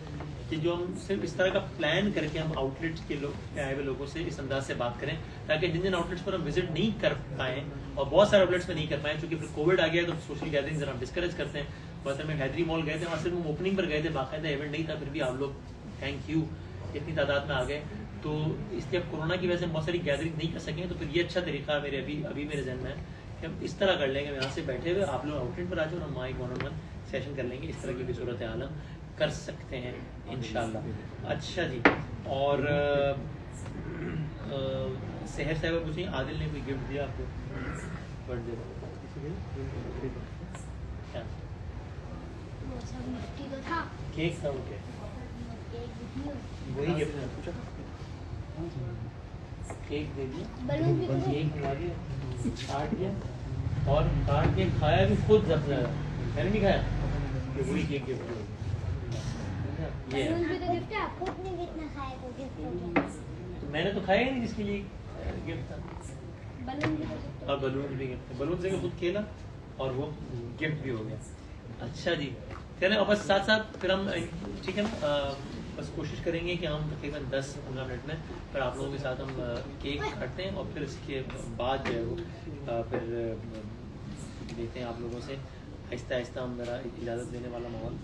कि जो हम सिर्फ इस तरह का प्लान करके हम आउटलेट्स के लोग आए हुए लोगों से इस अंदाज से बात करें, ताकि जिन जिन आउटलेट्स पर हम विजिट नहीं कर पाए और बहुत सारे आउटलेट्स में नहीं कर पाए, क्योंकि फिर कोविड आ गया तो सोशल गैदरिंग जरा डिस्करेज करते हैं। मतलब में हैदरी मॉल गए थे, वहाँ सिर्फ हम ओपनिंग पर गए थे, बाकायदा इवेंट नहीं था, फिर भी आप लोग थैंक यू इतनी तादाद में आ गए। तो इसलिए अब कोरोना की वजह से बहुत सारी गैदरिंग नहीं कर सकें, तो फिर ये अच्छा तरीका मेरे अभी मेरे जहन में है कि हम इस तरह कर लेंगे, यहाँ से बैठे हुए आप लोग आउटलेट पर आ जाओ और हम एक 1-on-1 सेशन कर लेंगे, इस तरह की भी सूरत हाल कर सकते हैं इंशाल्लाह। अच्छा जी, और सहर साहब पूछिए, आदिल ने कोई गिफ्ट दिया आपको बर्थडे क्या? वो सब मिट्टी तो था, केक था? वो क्या केक भी वही गिफ्ट है? पूछा केक दे दिया, बलून भी थे। केक खिला दिया, काट दिया और काट के खाया भी खुद, जब मैंने नहीं खाया, ये वही केक गिफ्ट है। ये बलून भी तो गिफ्ट है, आपको अपने कितना खाया तो गिफ्ट हो गया। तो मैंने तो खाया ही नहीं जिसके लिए गिफ्ट था, बलून भी तो गिफ्ट और बलून भी गिफ्ट है। बलून से खुद खेला और वो गिफ्ट भी हो गया। अच्छा जी, चलें, और बस साथ साथ फिर हम ठीक है ना, बस कोशिश करेंगे कि हम तकरीबन 10-15 मिनट में फिर आप लोगों के साथ हम केक काटते हैं और फिर इसके बाद जो है वो फिर देते हैं आप लोगों से आहिस्ता आहिस्ता हम मेरा इजाज़त देने वाला माहौल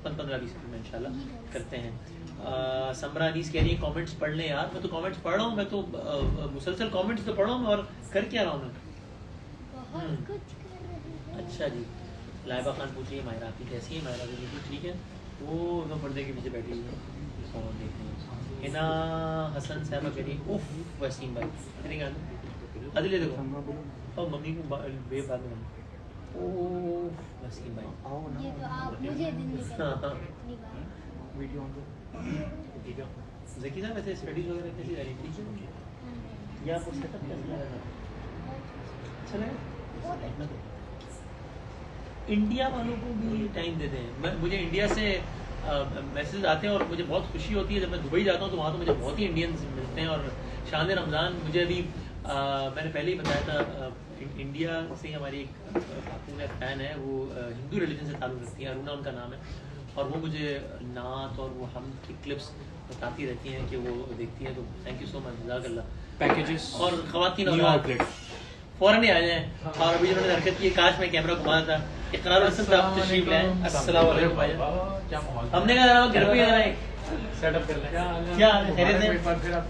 15-20 मिनट में इंशाल्लाह करते हैं। समरा अनीस कह रही है कमेंट्स पढ़ लें यार, मैं तो कमेंट्स पढ़ रहा हूँ, मैं तो मुसलसल कमेंट्स तो पढ़ रहा हूँ और कर क्या रहा हूँ मैं। बहुत कुछ कर रहे हैं। अच्छा जी, लाइबा खान पूछिए मायरा आपकी कैसी है? मायरा भी ठीक है, वो दो पर्दे के पीछे बैठी हुई है, और देखते हैं। हिना हसन साहबा कह रही है उफ वसीम भाई कितनी गाल अदिले देखो, और मम्मी को बे बाद में ओह वसीम भाई ये तो आप मुझे दिन में हाँ हाँ इतनी बार। वीडियो ऑन ठीक है। ज़की साहब वैसे स्टडीज वगैरह कैसी जा रही है? ठीक है, या आपको सेटअप कैसा लग रहा है? अच्छा लगा? इंडिया वालों को भी टाइम देते हैं। मुझे इंडिया से मैसेज आते हैं और मुझे बहुत खुशी होती है जब मैं दुबई जाता हूँ तो वहाँ तो मुझे बहुत ही इंडियंस मिलते हैं। और शान रमज़ान मुझे अभी मैंने पहले ही बताया था, इंडिया से हमारी एक खातून फ़ैन है, वो हिंदू रिलीजन से ताल्लुक़ रखती है, अरुणा उनका नाम है, और वो मुझे नात और वो हम की क्लिप्स बताती रहती हैं कि वो देखती हैं, तो थैंक यू सो मच, जज़ाकल्लाह। पैकेजेस और ख़वातीन न्यू और आउटलेट फौरन ही आ जाएं। और अभी जिन्होंने हरकत की, काश मैं कैमरा घुमाया था, इकरार हसन साहब तशरीफ लाए। अस्सलाम वालेकुम भाई, हमने कहा घर पे आना है, सेटअप कर लें क्या खैरियत है?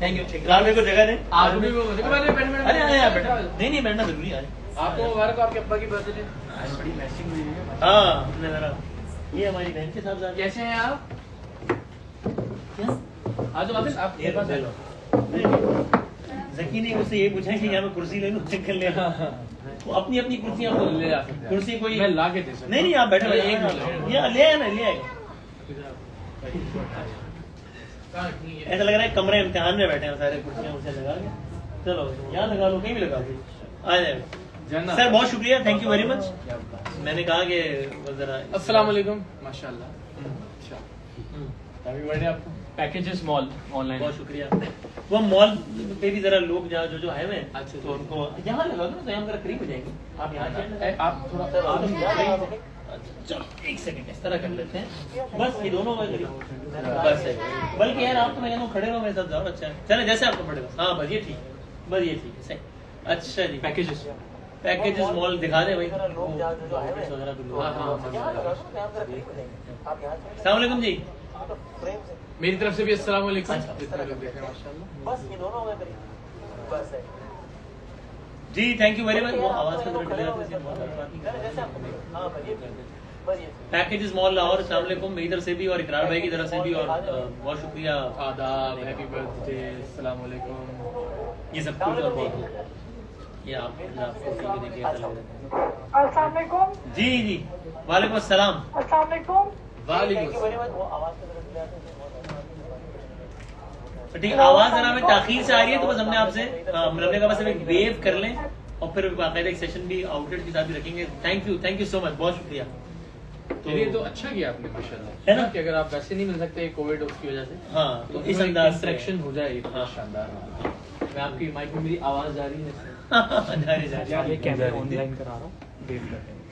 Thank you. इकरार मेरे को जगह दें, आज भी वो देखो मैंने अरे आए यार बेटा, नहीं बैठना जरूरी है। आपको मुबारक हो आपके अब्बा की बर्थडे, आज बड़ी मैचिंग हुई है। हाँ अपने जरा, ये हमारी बहन के साथ कैसे हैं आप? क्या आज वापस आप ये ले लो। ज़की ने मुझसे ये पूछा कि यहाँ मैं कुर्सी ले लूँ, चेक कर ले। वो अपनी अपनी कुर्सियाँ वो ले आ सकते हैं। कुर्सी कोई मैं ला के दे सकता हूं। नहीं आप बैठो, एक ये ले आए ना, ले आए। ऐसा लग रहा है कमरे इम्तिहान में बैठे हैं सारे, कुर्सियाँ उसे लगा के। चलो यहाँ लगा लो, कहीं भी लगा दो, आ जाए। सर बहुत शुक्रिया, थैंक यू वेरी मच। मैंने कहा कि जरा अस्सलाम वालेकुम, माशाल्लाह। अच्छा हैप्पी बर्थडे आपको। Packages mall online. बहुत शुक्रिया। वो मॉल पे भी जरा लोग जो आए हुए हैं, अच्छा, तो उनको यहाँ लगा दो तो हम जरा करीब हो जाएंगे। आप यहाँ आप थोड़ा चलो एक सेकंड इस तरह कर लेते हैं, बस ये दोनों का करीब बस है। बल्कि यार आप तो मैं कहता हूँ खड़े रहो मेरे साथ, जाओ। अच्छा चले जैसे आपको पड़ेगा। हाँ बस ये ठीक है, बस ये ठीक है, सही। अच्छा जी, पैकेजेस मॉल दिखा दे भाई। लोग जो आए हुए हैं, अस्सलाम वालेकुम जी। मेरी तरफ से भी अस्सलाम वालेकुम। बस ये दोनों हो गए करीब, बस है। जी थैंक यू वेरी मच। वो आवाज का थोड़ा खड़े डिले हो आता है, जैसे आपको हाँ बस ये पैकेजेस मॉल लाहौर। अस्सलाम वालेकुम मेरी तरफ से भी और इकरार भाई की तरफ से भी, और बहुत शुक्रिया। आदाब, हैप्पी बर्थडे, अस्सलाम वालेकुम। ये सब कुछ और बहुत ये आपको टीवी देखिए अच्छा लग रहा अस्सलाम वालेकुम। है। जी जी वालेकुम अस्सलाम। अस्सलाम वालेकुम। वालेकुम थैंक यू वेरी मच। वो आवाज का थोड़ा डिले आता है। ठीक, आवाज जरा हमें ताखीर से आ रही है, तो बस हमने आपसे हमने कहा बस एक वेव कर लें और फिर बाकायदा एक सेशन भी आउटलेट के साथ भी रखेंगे। थैंक यू सो मच, बहुत शुक्रिया। चलिए तो अच्छा किया आपने माशाल्लाह, है ना? कि अगर आप वैसे नहीं मिल सकते कोविड की वजह से, हाँ तो इस अंदाज से इंटरेक्शन हो जाए, इतना हाँ। शानदार। मैं आपकी माइक में मेरी आवाज जा रही है। जारी कैमरा ऑनलाइन करा रहा हूँ,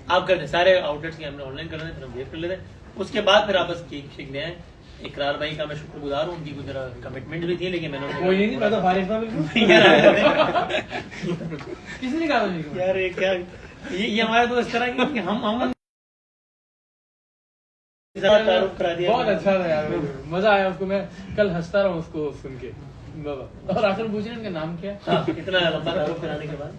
आप कर दें, सारे आउटलेट्स की हमने ऑनलाइन कर रहे हैं, फिर हम वेव कर लेते हैं। उसके बाद फिर आप बस केक शेक ले आए। इकरार भाई का मैं शुक्रगुजार हूँ, उनकी कुछ जरा कमिटमेंट भी थी, लेकिन मैंने कोई नहीं, मैं तो फारिग था बिल्कुल। किसने कहा था मेरे यार ये क्या ये हमारे तो इस तरह की हम तारुफ करा दिया। बहुत अच्छा था यार, मजा आया उसको। मैं कल हंसता रहा उसको सुन के बाबा। और आखिर पूछ रहे उनका नाम क्या है? हाँ, इतना लंबा तारुफ कराने के बाद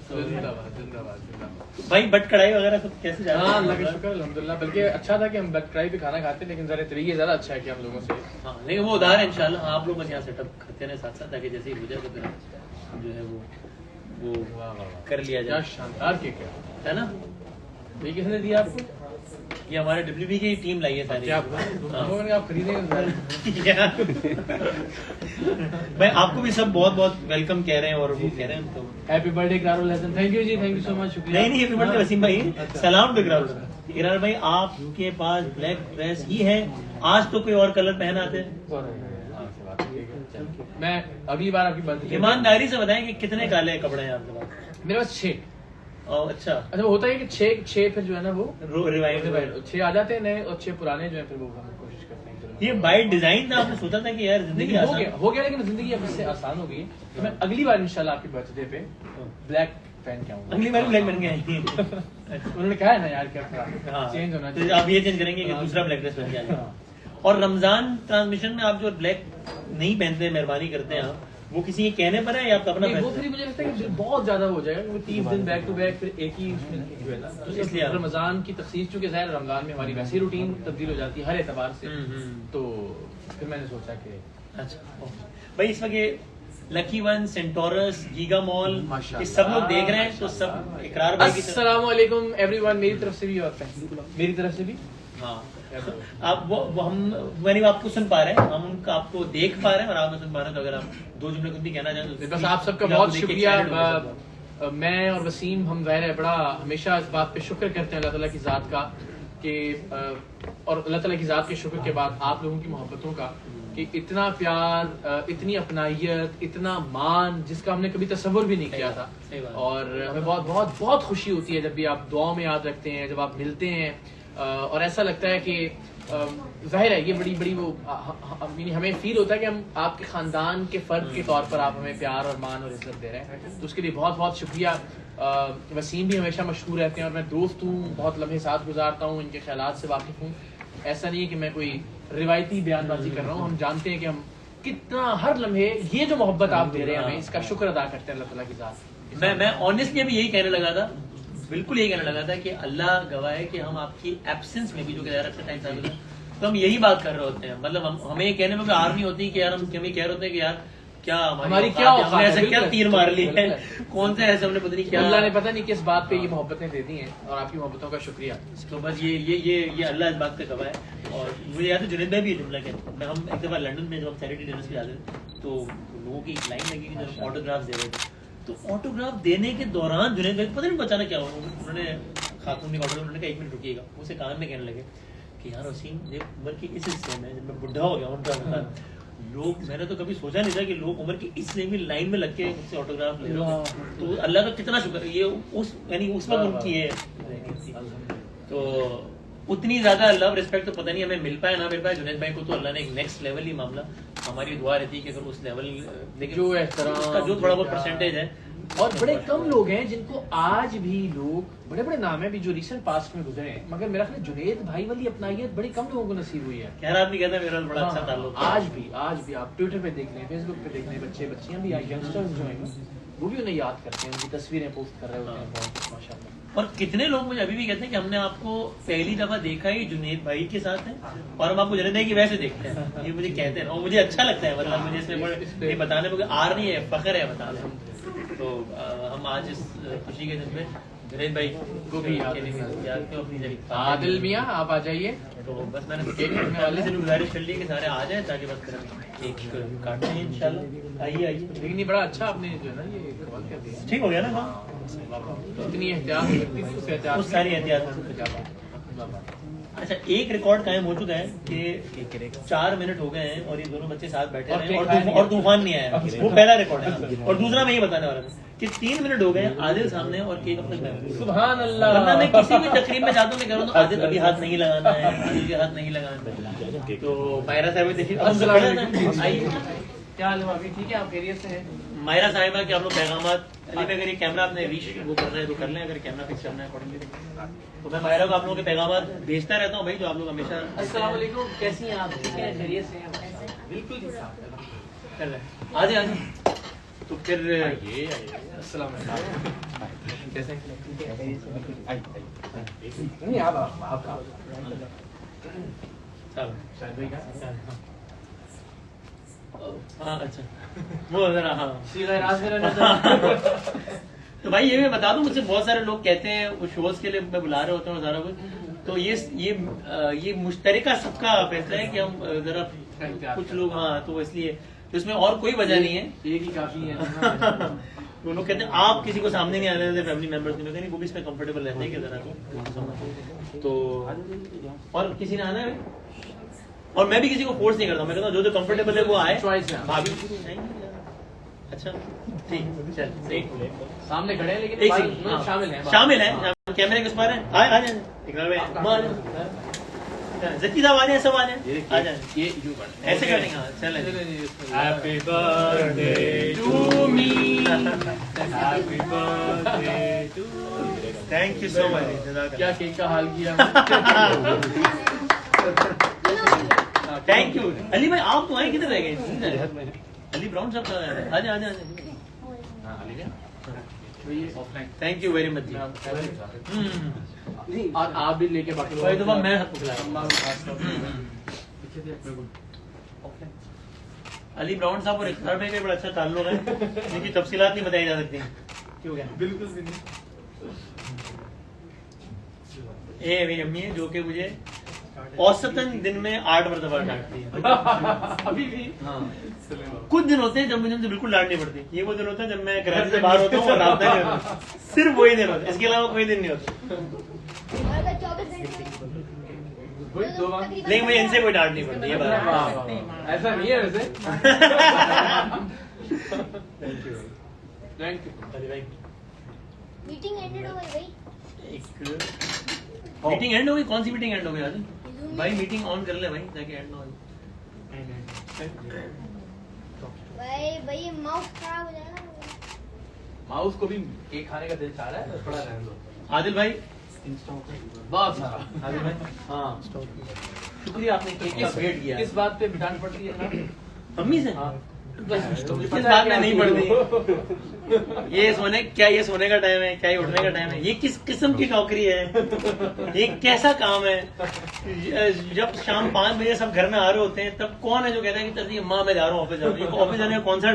जिंदाबाद जिंदाबाद जिंदाबाद। भाई बट कढ़ाई वगैरह सब कैसे जा रहा हाँ है? अल्लाह का शुक्र अल्हम्दुलिल्लाह। बल्कि अच्छा था कि हम बट कढ़ाई पे खाना खाते, लेकिन जरा तरीके ज्यादा अच्छा है कि हम लोगों से। हाँ नहीं वो उधार है इंशाल्लाह। आप लोग बस यहाँ सेटअप करते रहे साथ साथ, ताकि जैसे ही हो जाए तो फिर जो है वो वाह वाह कर लिया क्या जाए, शानदार केक है ना? ये किसने दिया आपको? ये हमारे WB की टीम लाई है सारी। क्या हाँ। आप खरीदेंगे? भाई आपको भी सब बहुत बहुत वेलकम कह रहे हैं और वो कह रहे हैं तो happy birthday Ikrarul Hasan. Thank you जी, थैंक यू सो मच, शुक्रिया। नहीं हैप्पी बर्थडे वसीम भाई। अच्छा। सलाम टू इकरार भाई, आपके पास ब्लैक ड्रेस ही है, आज तो कोई और कलर पहन आते हैं। मैं अगली बार आपकी बर्थडे ईमानदारी से बताएं कि कितने काले कपड़े हैं आपके पास? मेरे पास 6। अच्छा अच्छा वो होता है कि 6 फिर जो है ना वो रिवाइव 6 आ जाते हैं नए, और 6 पुराने जो है फिर वो हम कोशिश करते हैं। ये बाय डिजाइन था, आपने सोचा था कि यार जिंदगी लेकिन आसान हो गया लेकिन जिंदगी अब इससे आसान हो गई है। तो मैं अगली बार इंशाल्लाह आपकी बर्थडे पे ब्लैक पहन के आऊंगा। अगली बार ब्लैक बन गए। उन्होंने कहा है ना यार, क्या हाँ चेंज होना तो चाहिए। आप ये चेंज करेंगे कि दूसरा ब्लैक ड्रेस पहन के आ जाए। और रमजान ट्रांसमिशन में आप जो ब्लैक नहीं पहनते, मेहरबानी करते हैं आप, वो किसी के कहने पर है या आपका अपना नहीं, वो फैसला? फिर मुझे लगता है कि बहुत ज्यादा हो जाएगा, क्योंकि 30 दिन बैक टू बैक फिर एक ही उसमें जो है ना, तो इसलिए इसलिए रमजान की तखसीस, चूंकि ज़ाहिर रमजान में हमारी वैसी रूटीन तब्दील हो जाती है हर एतबार से, तो फिर मैंने सोचा कि अच्छा भाई इस वक्त ये lucky one, Centaurus, giga mall, माशाल्लाह। ये सब लोग देख रहे हैं, तो सब इकरार भाई की तरफ- अस्सलाम वालेकुम एवरीवन, मेरी तरफ से भी और मेरी तरफ से भी। हाँ आप वो हम यानी आपको सुन पा रहे हैं, हम उनका आपको देख पा रहे हैं और आप सुन पा रहे हैं, तो अगर आप 2 जुमले कुछ भी कहना चाहें तो बस आप सबका बहुत शुक्रिया। मैं और वसीम हम ज़ाहिर है बड़ा हमेशा इस बात पे शुक्र करते हैं अल्लाह ताला की ज़ात का कि और अल्लाह ताला की ज़ात के शुक्र के बाद आप लोगों की मोहब्बतों का, कि इतना प्यार, इतनी अपनाइयत, इतना मान जिसका हमने कभी तसव्वुर भी नहीं किया था। और हमें बहुत बहुत बहुत खुशी होती है जब भी आप दुआओं में याद रखते हैं, जब आप मिलते हैं, और ऐसा लगता है कि जाहिर है ये बड़ी बड़ी वो हमें फील होता है कि हम आपके खानदान के फर्द के तौर पर आप हमें प्यार और मान और इज्जत दे रहे हैं, तो उसके लिए बहुत बहुत शुक्रिया। वसीम भी हमेशा मशहूर रहते हैं और मैं दोस्त हूँ, बहुत लम्हे साथ गुजारता हूँ, इनके ख्यालात से वाकिफ हूँ। ऐसा नहीं है कि मैं कोई रिवायती बयानबाजी कर रहा हूँ, हम जानते हैं कि हम कितना हर लम्हे ये जो मोहब्बत आप दे रहे हैं हमें, इसका शुक्र अदा करते हैं अल्लाह ताला की ज़ात। मैं ऑनेस्टली अभी यही कहने लगा था, बिल्कुल यही कहने लगा था कि अल्लाह गवाह है कि हम आपकी एब्सेंस में भी, जो कि यार अच्छा टाइम था, तो हम यही बात कर रहे होते हैं। मतलब हमें ये कहने में कोई आर नहीं होती कि यार हम कभी कह रहे होते हैं कि यार क्या हमारी क्या औकात है, ऐसा क्या बिल्कुल, तीर मार ली है, बिल्कुल। कौन सा ऐसे हमने पता नहीं क्या, अल्लाह ने पता नहीं किस बात पे ये मोहब्बतें दे दी हैं, और आपकी मोहब्बतों का शुक्रिया। तो बस ये अल्लाह इस बात का गवाह है। और मुझे याद है जुनैद भाई भी ये जुमला कहते हैं। हम एक दफा लंदन में जब हम चैरिटी डिनर्स पे जाते थे, तो लोगों की एक लाइन लगी कि जब ऑटोग्राफ दे रहे थे, तो ऑटोग्राफ देने के दौरान जुनैद भाई पता नहीं अचानक क्या हुआ, उन्होंने खातून ने ऑटोग्राफ, उन्होंने कहा 1 मिनट रुकिएगा, उसे कान में कहने लगे कि यार वसीम ये उम्र की इस हिस्से में जब मैं बुढ़ा हो गया हूँ लोग, मैंने तो कभी सोचा नहीं था कि लोग उम्र की इस लाइन में लग के मुझसे ऑटोग्राफ ले रहे हो। तो अल्लाह का कितना शुक्र है, ये उस यानी उस वक्त उनकी है। तो उतनी ज्यादा लव रिस्पेक्ट तो पता नहीं हमें मिल पाए ना मिल पाए। जुनैद भाई को तो अल्लाह ने एक नेक्स्ट लेवल ही मामला, हमारी दुआ रहती है कि अगर उस लेवल लेकिन जो एहतराम, उसका जो थोड़ा बहुत परसेंटेज है। और बड़े कम लोग हैं जिनको आज भी लोग, बड़े बड़े नाम है भी जो रिसेंट पास्ट में गुजरे हैं, मगर मेरा ख्याल जुनैद भाई वाली अपनाइयत बड़ी कम लोगों को नसीब हुई है। खैर आदमी कहता है मेरा बड़ा अच्छा ताल्लुक है। आज भी आप ट्विटर पे देख लें, फेसबुक पे देख लें, बच्चे बच्चियां भी यंगस्टर्स जो हैं वो भी उन्हें याद करते हैं, उनकी तस्वीरें पोस्ट कर रहे होते हैं। बहुत माशाल्लाह। और कितने लोग मुझे अभी भी कहते हैं कि हमने आपको पहली दफा देखा ही जुनैद भाई के साथ है और हम आपको जुनैद भाई की वैसे देखते हैं। ये मुझे कहते हैं और मुझे अच्छा लगता है, मतलब मुझे इसमें ये बताने में कोई आर नहीं है, फख्र है बताने। तो हम आज इस खुशी के दिन पे जुनैद भाई को भी याद क्यों अपनी जगह। आदिल मियां आप आ जाइए। तो बस मैंने पहले से गुजारिश कर ली कि सारे आ जाए ताकि बस फिर हम एक काटते हैं इंशाल्लाह। आइए आइए। लेकिन ये बड़ा अच्छा आपने जो है ना ये कमाल कर दिया। ठीक हो गया ना? तो इतनी एहतियात करती थी, उस एहतियात उस सारी एहतियात। अच्छा एक रिकॉर्ड कायम हो चुका है कि 4 मिनट हो गए हैं और ये दोनों बच्चे साथ बैठे हैं और तूफान नहीं आया। वो पहला रिकॉर्ड है। और दूसरा मैं ये बताने वाला था कि 3 मिनट हो गए आदिल सामने और केक अब तक मैं। सुभान अल्लाह। वरना मैं किसी भी तकरीब में जाता हूँ मैं कह रहा हूँ आदिल अभी हाथ नहीं लगाना है, आदिल के हाथ नहीं लगाना है। तो मायरा साहब देखिए क्या हाल है भाभी? ठीक है, आप खैरियत से हैं? मायरा साहिबा के आप लोग पैगामात अली में अगर ये कैमरा आपने रीच वो करना है तो कर लें, अगर कैमरा फिक्स करना है अकॉर्डिंगली तो मैं मायरा को आप लोगों के पैगामात भेजता रहता हूँ भाई, जो आप लोग हमेशा। अस्सलाम वालेकुम, कैसी हैं आप? ठीक है, खैरियत से हैं? बिल्कुल ठीक ठाक। कर रहे आ जाए तो फिर ये अस्सलाम वालेकुम, कैसे हैं? नहीं आप शायद भाई का हाँ अच्छा वो जरा हाँ सीधा राज मेरा नजर। तो भाई ये मैं बता दूं, मुझसे बहुत सारे लोग कहते हैं वो शोज के लिए मैं बुला रहे होते हैं सारा कुछ। तो ये मुश्तरका सबका फैसला है कि हम जरा कुछ लोग हाँ तो इसलिए तो इसमें और कोई वजह नहीं है, एक ही काफी है। वो लोग कहते हैं आप किसी को सामने नहीं आने देते फैमिली मेंबर्स नहीं, वो भी इसमें कंफर्टेबल रहते हैं कि जरा तो और किसी ने आना है और मैं भी किसी को फोर्स नहीं करता, मैं कहता हूँ जो कंफर्टेबल है वो आए। चॉइस है भाभी अच्छा ठीक चल सही सामने खड़े हैं लेकिन एक भाई सेकंड, हाँ, शामिल हैं। शामिल है कैमरे के उस पार है। आ जाए इकरार भाई जकी साहब आ जाए, सब आ जाए आ जाए ये यूं कर ऐसे करेंगे। हाँ चल happy birthday to me, happy birthday to thank you so much. क्या केक का हाल किया। थैंक यू अली भाई, आप तो आए किधर रह गए? अली ब्राउन साहब आ जाए आ जाए। Thank you very much. और आप भी लेके बाकी भाई तो मैं हाथ पकड़ा अली ब्राउन साहब और इफ्तार भाई का बड़ा अच्छा ताल्लुक है, जिनकी तफसीलात नहीं बताई जा सकती। क्यों क्या? बिल्कुल भी नहीं। ये मेरी अम्मी है जो कि मुझे औसतन दिन में 8 मरतबा डांटती है। अभी भी हाँ कुछ दिन होते हैं जब मुझे बिल्कुल डांट नहीं पड़ती, ये वो दिन होता है जब मैं घर से बाहर होता हूँ और रात नहीं होता, सिर्फ वही दिन होता है, इसके अलावा कोई दिन नहीं होता। अगर 24 घंटे वही दो बार। लेकिन मुझे इनसे कोई डांट नहीं पड़ती, ये बात ऐसा नहीं है वैसे। Thank you thank you. Ali भाई मीटिंग एंडेड हो गई भाई। एक मीटिंग एंड हो गई? कौन सी मीटिंग एंड हो गई आज भाई? मीटिंग ऑन कर ले भाई ताकि एंड ना हो। भाई माउस खराब हो जाएगा। माउस को भी केक खाने का दिल चाह रहा है, थोड़ा रहने दो। आदिल भाई बहुत सारा। आदिल भाई हाँ शुक्रिया आपने केक का वेट किया। किस बात पे डांट पड़ती है ना? मम्मी से हाँ। इस बात में नहीं पड़ती। ये सोने का टाइम है, क्या ये उठने का टाइम है? ये किस किस्म की नौकरी है? ये कैसा काम है? जब शाम 5 बजे सब घर में आ रहे होते हैं तब कौन है जो कहता है कि माँ मैं जा रहा हूँ ऑफिस जाने का कौन सा